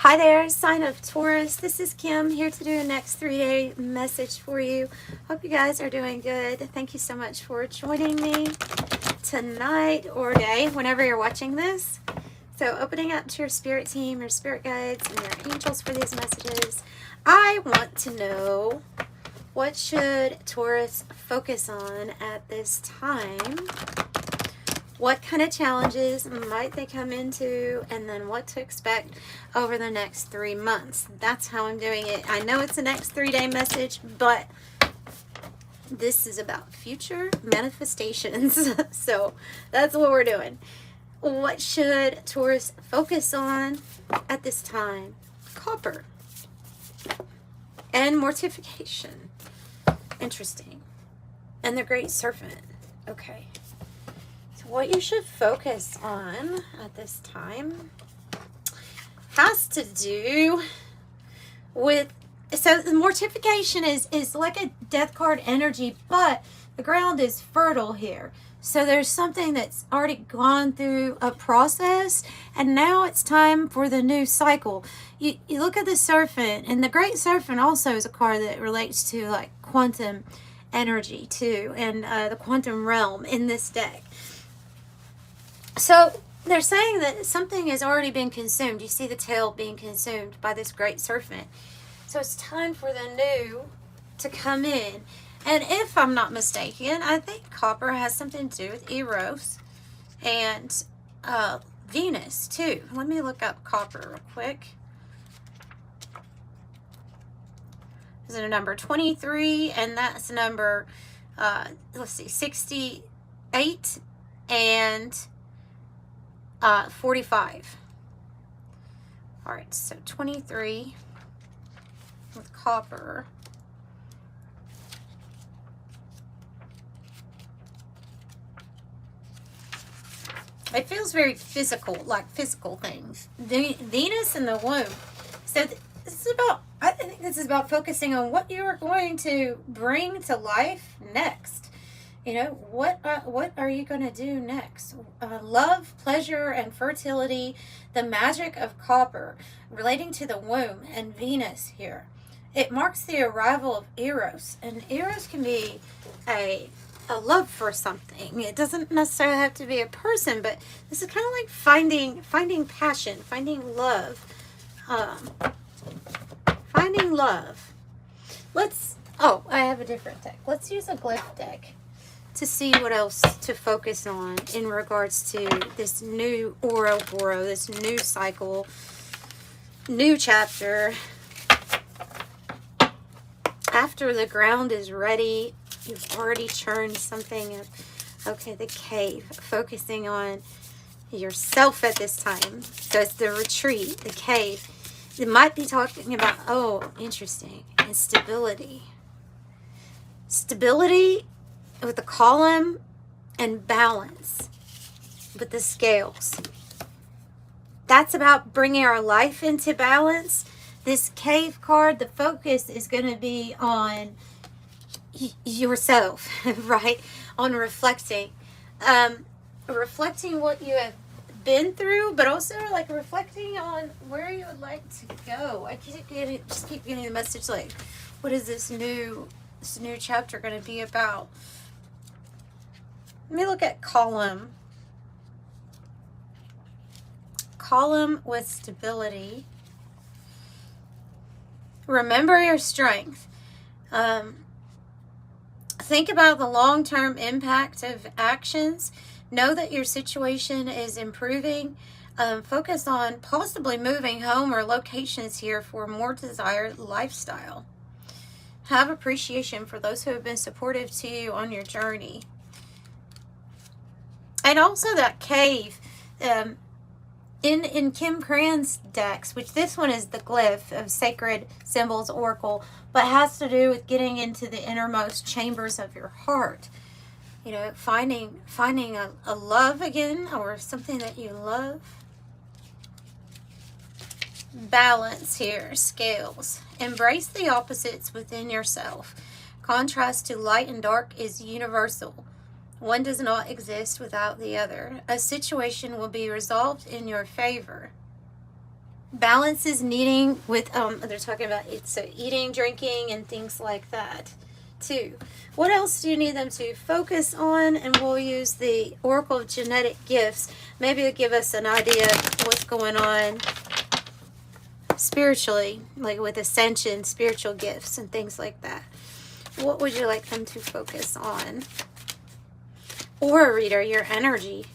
Hi there, sign of Taurus. This is Kim here to do a next 3-day message for you. Hope you guys are doing good. Thank you so much for joining me tonight or day, whenever you're watching this. So opening up to your spirit team, your spirit guides, and your angels for these messages. I want to know, what should Taurus focus on at this time? What kind of challenges might they come into, and then what to expect over the next 3 months. That's how I'm doing it. I know it's a next 3-day message, but this is about future manifestations. So that's what we're doing. What should Taurus focus on at this time? Copper and mortification. Interesting. And the Great Serpent. Okay. What you should focus on at this time has to do with, so the mortification is like a death card energy, but the ground is fertile here. So there's something that's already gone through a process, and now it's time for the new cycle. You look at the Serpent, and the Great Serpent also is a card that relates to like quantum energy too, and the quantum realm in this deck. So they're saying that something has already been consumed. You see the tail being consumed by this Great Serpent. So it's time for the new to come in. And if I'm not mistaken, I think copper has something to do with Eros and Venus too. Let me look up copper real quick. Is it a number 23? And that's number, let's see, 68 and 45. All right, so 23 with copper. It feels very physical, like physical things. Venus in the womb. So this is about, I think this is about focusing on what you are going to bring to life next. You know, what are you going to do next? Love, pleasure, and fertility, the magic of copper, relating to the womb and Venus here. It marks the arrival of Eros, and Eros can be a love for something. It doesn't necessarily have to be a person, but this is kind of like finding passion, finding love. Finding love. I have a different deck. Let's use a glyph deck to see what else to focus on in regards to this new Ouroboros, this new cycle, new chapter. After the ground is ready, you've already churned something. Okay, the cave, focusing on yourself at this time. So it's the retreat, the cave. It might be talking about, oh, interesting, and stability. Stability with the column, and balance with the scales. That's about bringing our life into balance. This cave card, the focus is going to be on yourself, right? On reflecting. Reflecting what you have been through, but also like reflecting on where you would like to go. I keep getting the message like, what is this new chapter going to be about? Let me look at column. Column with stability. Remember your strength. Think about the long-term impact of actions. Know that your situation is improving. Focus on possibly moving home or locations here for a more desired lifestyle. Have appreciation for those who have been supportive to you on your journey. And also that cave, in Kim Krans decks, which this one is the glyph of Sacred Symbols Oracle, but has to do with getting into the innermost chambers of your heart. You know, finding a love again, or something that you love. Balance here, scales. Embrace the opposites within yourself. Contrast to light and dark is universal. One does not exist without the other. A situation will be resolved in your favor. balance is needing with, they're talking about it, so eating, drinking, and things like that too. What else do you need them to focus on? And we'll use the Oracle of Genetic Gifts. Maybe it'll give us an idea of what's going on spiritually, like with ascension, spiritual gifts, and things like that. What would you like them to focus on? Aura reader, your energy.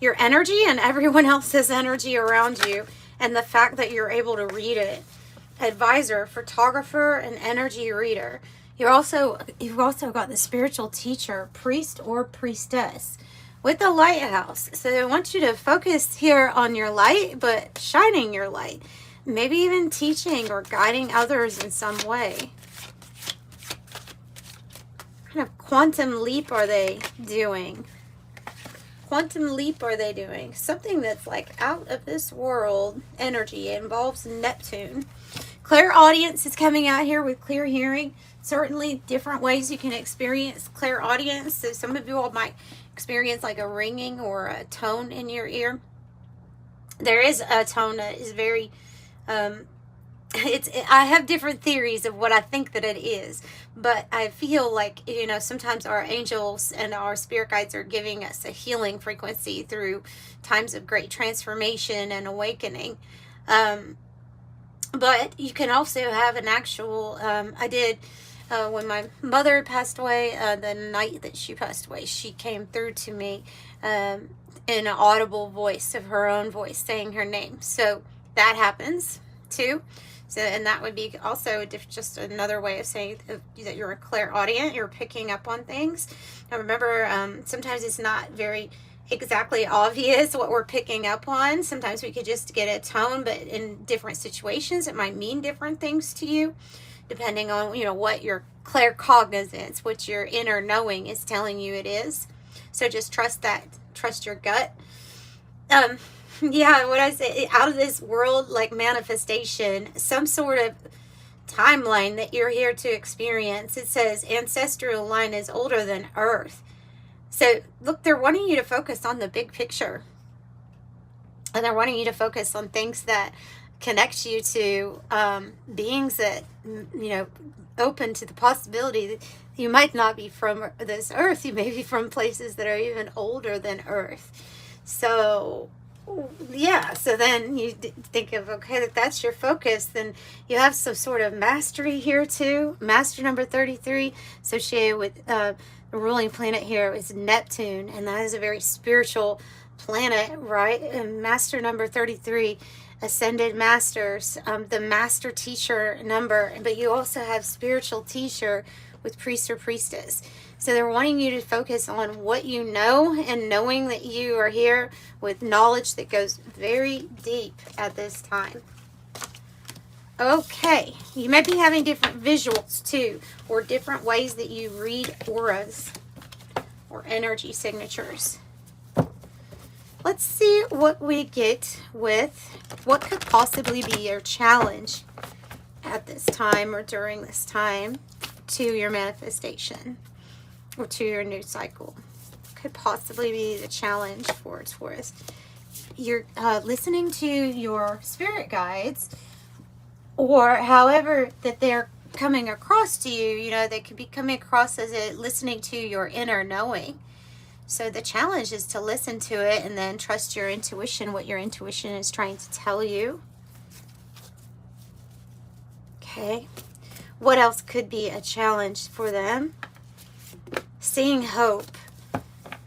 Your energy and everyone else's energy around you, and the fact that you're able to read it. Advisor, photographer, and energy reader. You've also got the spiritual teacher, priest or priestess, with the lighthouse. So they want you to focus here on your light, but shining your light. Maybe even teaching or guiding others in some way. What kind of quantum leap are they doing? Quantum leap are they doing? Something that's like out of this world energy. It involves Neptune. Clairaudience is coming out here with clear hearing. Certainly different ways you can experience clairaudience. So some of you all might experience like a ringing or a tone in your ear. There is a tone that is very, I have different theories of what I think that it is, but I feel like, you know, sometimes our angels and our spirit guides are giving us a healing frequency through times of great transformation and awakening. But you can also have an actual, I did, when my mother passed away, the night that she passed away, she came through to me in an audible voice of her own voice saying her name. So that happens too. So, and that would be also just another way of saying that you're a clairaudient, you're picking up on things. Now remember, sometimes it's not very exactly obvious what we're picking up on. Sometimes we could just get a tone, but in different situations it might mean different things to you, depending on, you know, what your claircognizance, what your inner knowing is telling you it is. So just trust that, trust your gut. Yeah, what I say, out of this world, like manifestation, some sort of timeline that you're here to experience. It says ancestral line is older than Earth. So look, they're wanting you to focus on the big picture. And they're wanting you to focus on things that connect you to beings that, you know, open to the possibility that you might not be from this Earth. You may be from places that are even older than Earth. So yeah, so then you think of, okay, that that's your focus, then you have some sort of mastery here too. Master number 33 associated with the ruling planet here is Neptune, and that is a very spiritual planet, right? And master number 33, ascended masters, the master teacher number, but you also have spiritual teacher with priest or priestess. So they're wanting you to focus on what you know, and knowing that you are here with knowledge that goes very deep at this time. Okay, you may be having different visuals too, or different ways that you read auras or energy signatures. Let's see what we get with what could possibly be your challenge at this time or during this time to your manifestation or to your new cycle. Could possibly be the challenge for Taurus. You're listening to your spirit guides, or however that they're coming across to you. You know, they could be coming across as listening to your inner knowing. So the challenge is to listen to it and then trust your intuition, what your intuition is trying to tell you. Okay. What else could be a challenge for them? Seeing hope.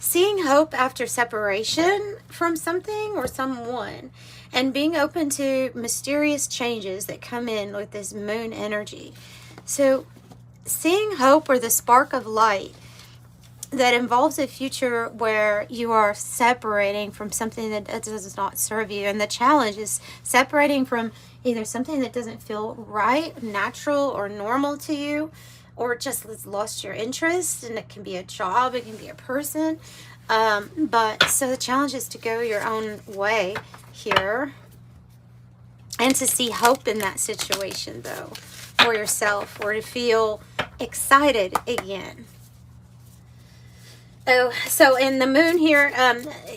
Seeing hope after separation from something or someone, and being open to mysterious changes that come in with this moon energy. So seeing hope, or the spark of light, that involves a future where you are separating from something that does not serve you. And the challenge is separating from either something that doesn't feel right, natural, or normal to you, or just has lost your interest. And it can be a job, it can be a person. But so the challenge is to go your own way here, and to see hope in that situation, though, for yourself, or to feel excited again. Oh, so in the moon here,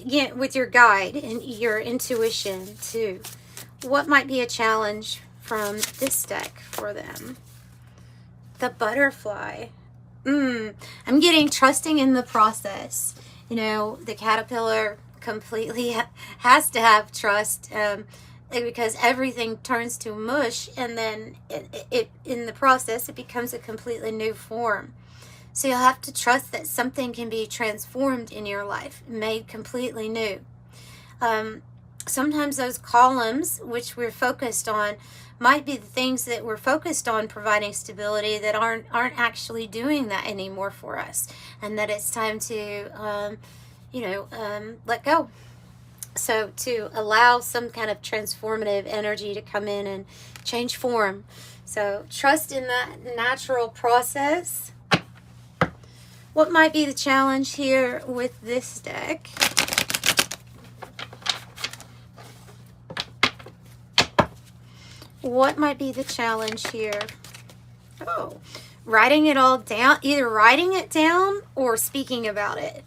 again, with your guide and your intuition too. What might be a challenge from this deck for them? The butterfly. I'm getting trusting in the process. You know, the caterpillar completely has to have trust, because everything turns to mush, and then it in the process it becomes a completely new form. So you'll have to trust that something can be transformed in your life, made completely new. Sometimes those columns which we're focused on might be the things that we're focused on providing stability that aren't actually doing that anymore for us, and that it's time to let go. So to allow some kind of transformative energy to come in and change form. So trust in that natural process. What might be the challenge here with this deck? What might be the challenge here? Oh, writing it all down, either writing it down or speaking about it.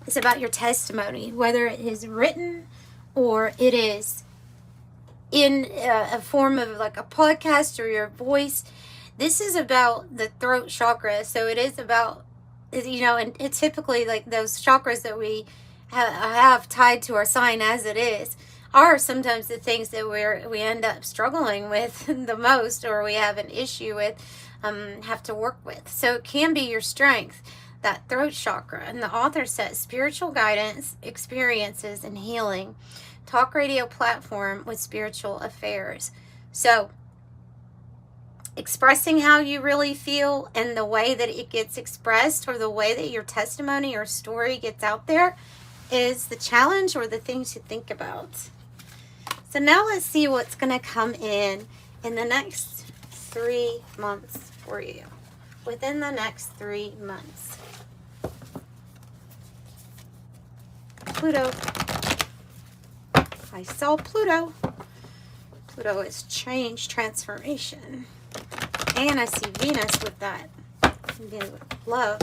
It's about your testimony, whether it is written or it is in a form of like a podcast or your voice. This is about the throat chakra. So it is about, and it's typically like those chakras that we have tied to our sign as it is, are sometimes the things that we end up struggling with the most, or we have an issue with, have to work with. So it can be your strength, that throat chakra. And the author says spiritual guidance, experiences, and healing. Talk radio platform with spiritual affairs. So expressing how you really feel and the way that it gets expressed, or the way that your testimony or story gets out there, is the challenge or the thing to think about. So now let's see what's going to come in the next 3 months for you. Within the next 3 months. Pluto. I saw Pluto. Pluto is change, transformation. And I see Venus with that. Love,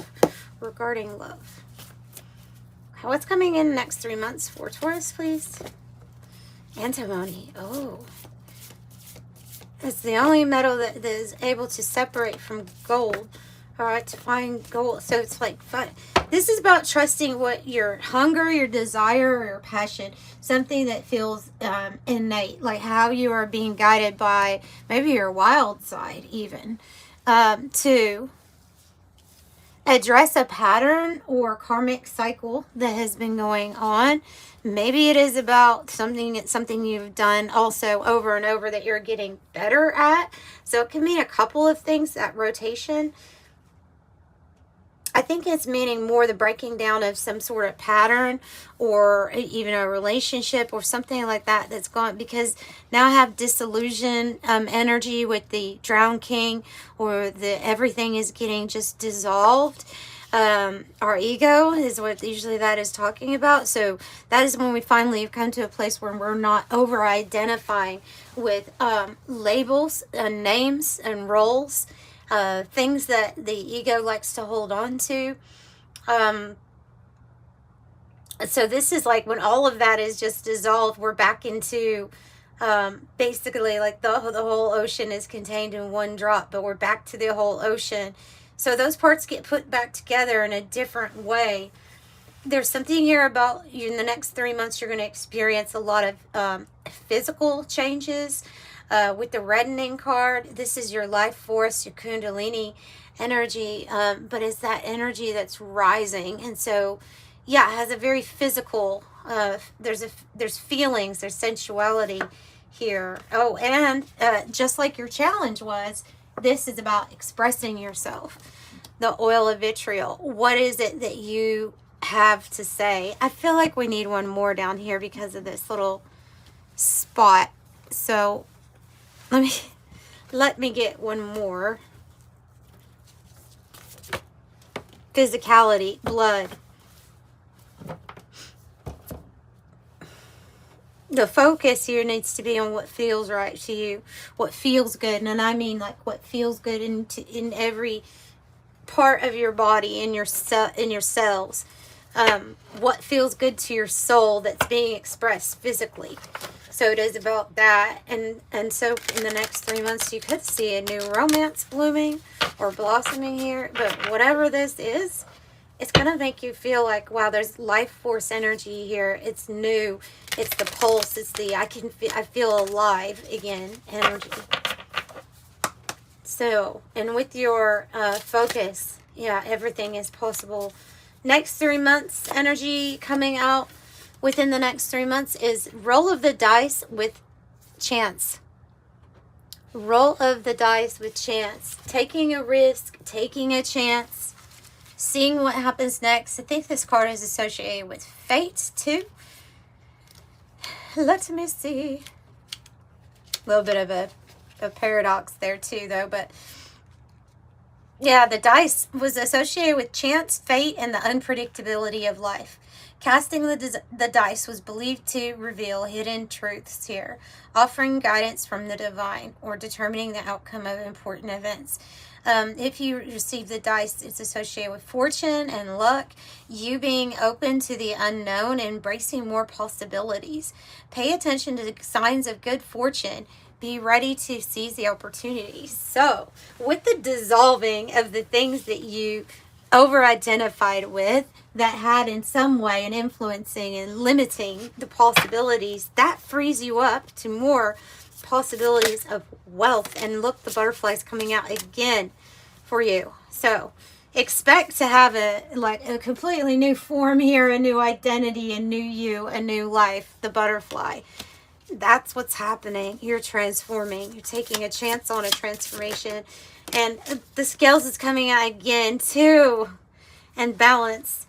regarding love. What's coming in the next 3 months for Taurus, please? Antimony. Oh. It's the only metal that is able to separate from gold. All right, to find gold. So it's like, this is about trusting what your hunger, your desire, or your passion, something that feels innate, like how you are being guided by maybe your wild side even, to address a pattern or karmic cycle that has been going on. Maybe it is about something you've done also over and over that you're getting better at. So it can mean a couple of things, that rotation. I think it's meaning more the breaking down of some sort of pattern, or even a relationship or something like that that's gone, because now I have disillusion energy with the Drowned King, or everything is getting just dissolved. Our ego is what usually that is talking about. So that is when we finally have come to a place where we're not over identifying with labels and names and roles. Things that the ego likes to hold on to. So this is like when all of that is just dissolved, we're back into basically like the whole ocean is contained in one drop, but we're back to the whole ocean. So those parts get put back together in a different way. There's something here about you in the next 3 months. You're going to experience a lot of physical changes. With the reddening card, this is your life force, your kundalini energy, but it's that energy that's rising. And so, yeah, it has a very physical, there's feelings, there's sensuality here. Oh, and just like your challenge was, this is about expressing yourself. The oil of vitriol. What is it that you have to say? I feel like we need one more down here because of this little spot. So let me get one more. Physicality, blood. The focus here needs to be on what feels right to you, what feels good, and I mean like what feels good in every part of your body, in your cells. What feels good to your soul that's being expressed physically. So it is about that. And so in the next 3 months, you could see a new romance blooming or blossoming here. But whatever this is, it's going to make you feel like, wow, there's life force energy here. It's new. It's the pulse. It's the, I feel alive again energy. So, and with your focus, yeah, everything is possible. Next 3 months energy coming out within the next 3 months is roll of the dice with chance. Roll of the dice with chance. Taking a risk, taking a chance, seeing what happens next. I think this card is associated with fate too. Let me see. A little bit of a paradox there too, though, but yeah, the dice was associated with chance, fate, and the unpredictability of life. Casting the dice was believed to reveal hidden truths here, offering guidance from the divine or determining the outcome of important events. If you receive the dice, it's associated with fortune and luck, you being open to the unknown, embracing more possibilities. Pay attention to the signs of good fortune. Be ready to seize the opportunities. So, with the dissolving of the things that you over-identified with that had in some way an influencing and limiting the possibilities, that frees you up to more possibilities of wealth. And look, the butterflies coming out again for you. So expect to have a completely new form here, a new identity, a new you, a new life. The butterfly, that's what's happening. You're transforming. You're taking a chance on a transformation. And the scales is coming out again too. And balance.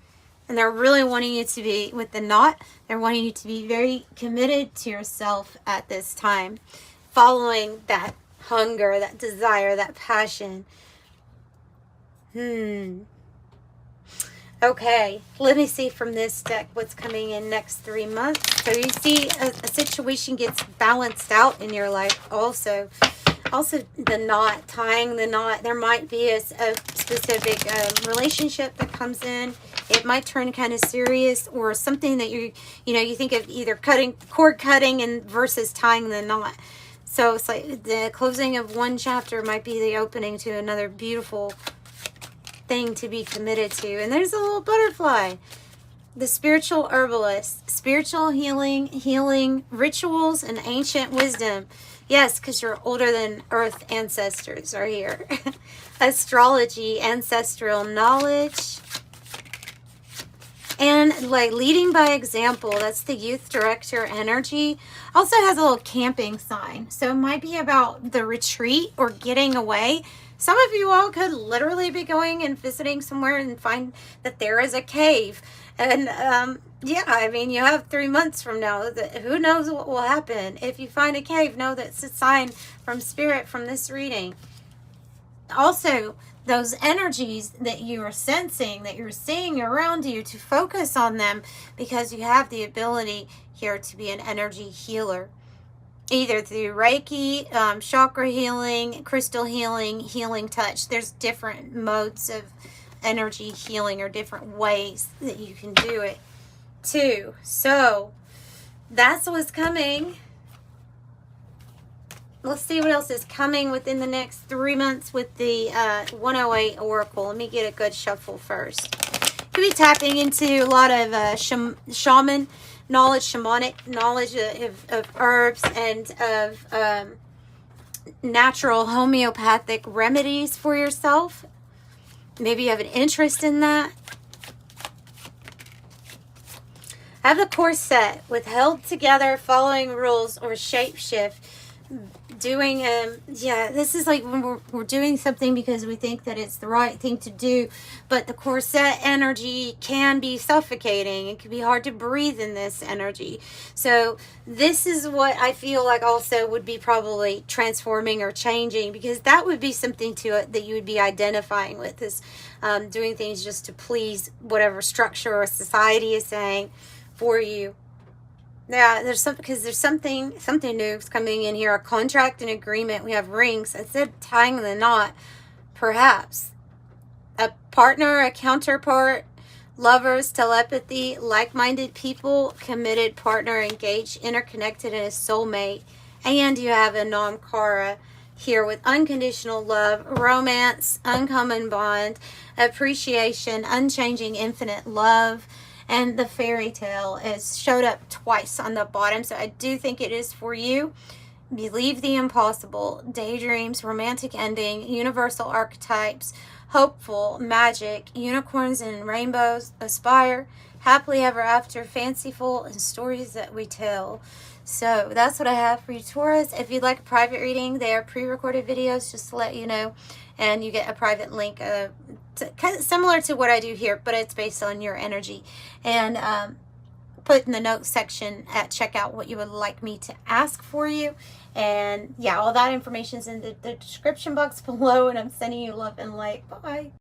And they're really wanting you to be, with the knot, they're wanting you to be very committed to yourself at this time. Following that hunger, that desire, that passion. Okay, let me see from this deck what's coming in next 3 months. So you see a situation gets balanced out in your life also. Also, the knot, tying the knot. There might be a specific relationship that comes in. It might turn kind of serious, or something that you think of either cord cutting and versus tying the knot. So it's like the closing of one chapter might be the opening to another beautiful thing to be committed to. And there's a little butterfly. The spiritual herbalist, spiritual healing rituals, and ancient wisdom. Yes, because you're older than Earth ancestors are here. Astrology, ancestral knowledge. And like leading by example, that's the youth director energy. Also has a little camping sign. So it might be about the retreat or getting away. Some of you all could literally be going and visiting somewhere and find that there is a cave. And yeah, I mean, you have 3 months from now. Who knows what will happen? If you find a cave, know that's a sign from spirit from this reading. Also, those energies that you are sensing, that you're seeing around you, to focus on them, because you have the ability here to be an energy healer. Either through Reiki, chakra healing, crystal healing, healing touch. There's different modes of energy healing or different ways that you can do it too. So that's what's coming. Let's see what else is coming within the next 3 months with the 108 Oracle. Let me get a good shuffle first. Could be tapping into a lot of shaman knowledge, shamanic knowledge of herbs and of natural homeopathic remedies for yourself. Maybe you have an interest in that. Have the course set with held together, following rules, or shapeshift. Doing this is like when we're doing something because we think that it's the right thing to do, but the corset energy can be suffocating. It can be hard to breathe in this energy. So this is what I feel like also would be probably transforming or changing, because that would be something to it that you would be identifying with, is doing things just to please whatever structure or society is saying for you. Yeah, there's something new coming in here. A contract and agreement. We have rings. I said tying the knot. Perhaps a partner, a counterpart, Lovers, telepathy, like-minded people, committed partner, engaged, interconnected, and a soulmate. And you have a non-kara here with unconditional love, romance, uncommon bond, appreciation, unchanging, infinite love. And the fairy tale is showed up twice on the bottom. So I do think it is for you. Believe the impossible, daydreams, romantic ending, universal archetypes, hopeful, magic, unicorns and rainbows, aspire, happily ever after, fanciful, and stories that we tell. So that's what I have for you, Taurus. If you'd like a private reading, they are pre-recorded videos, just to let you know. And you get a private link, kind of similar to what I do here, but it's based on your energy. And put in the notes section at checkout what you would like me to ask for you. And yeah, all that information is in the description box below. And I'm sending you love and light. Bye-bye.